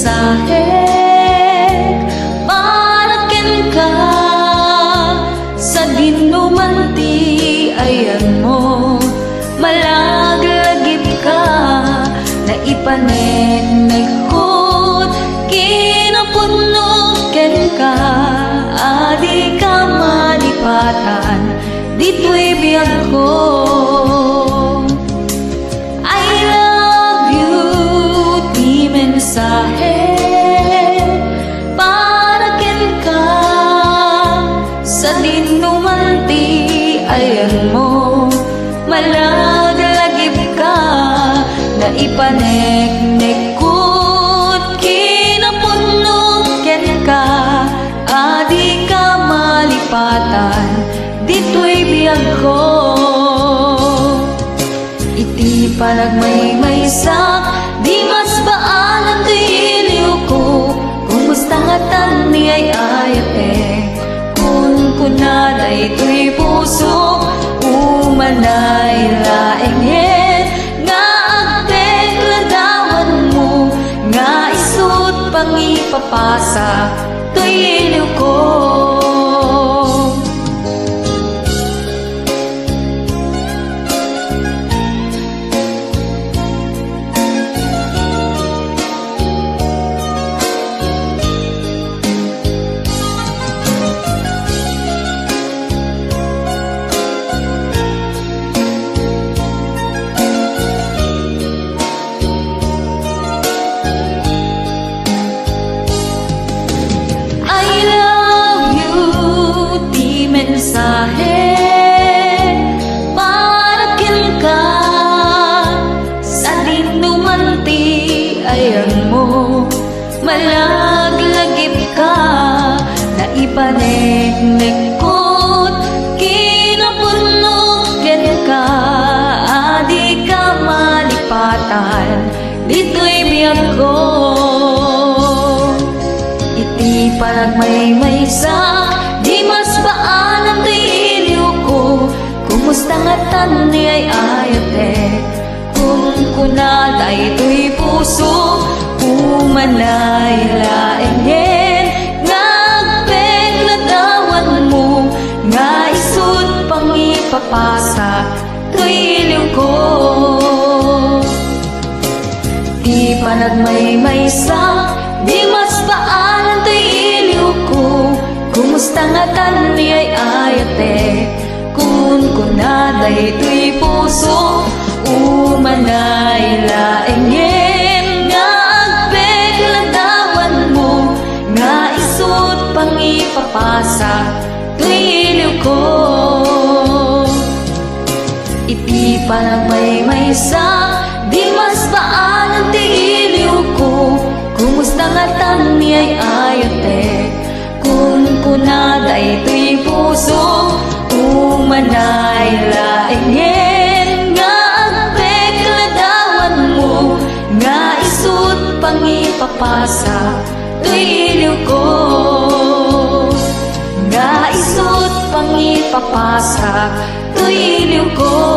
mensahe para ken ka sa dinumanti ayan mo malaglagip ka na ipanenekot kinapuno ken ka adi ka malipatan dito'y biyag ko. Mensahe para ken ka sa dinumanti ayan mo malaglagip ka na ipaneknekot kinapuno ken ka adi ka malipatan dito'y biyag ko. Iti panagmaymaysak di mas baalan ti iliw ko kumusta nga tan ni ay ayate kun kunaday to'y puso umanay laenghen nga agtek ladawan mo nga isut pangipapasa to'y iliw ko. Mensahe para ken ka sa dinumanti ayan mo malaglagip ka na ipaneknekot kinapuno ken ka adi ka malipatan dito'y biyag ko. Iti panagmaymaysa di mas baalan ti iliw ko kumusta nga tan ni ay ayate kung kunaday to'y puso umanay laenghen nga agpek ladawan mo nga isut pangipapasa to'y iliw ko. Di panagmaymaysa di mas baalan to'y iliw ko kumusta nga tan ni ay ayate kun kunaday to'y puso umanay laenghen nga agpek ladawan mo nga isut pangipapasa to'y iliw ko. Iti panagmaymaysa di mas baalan ti iliw ko kumusta nga tan ni ay ayate kun kunaday to'y puso umanay laenghen nga agpek ladawan mo nga isut pangipapasa to'y iliw ko nga isut pangipapasa to'y iliw ko.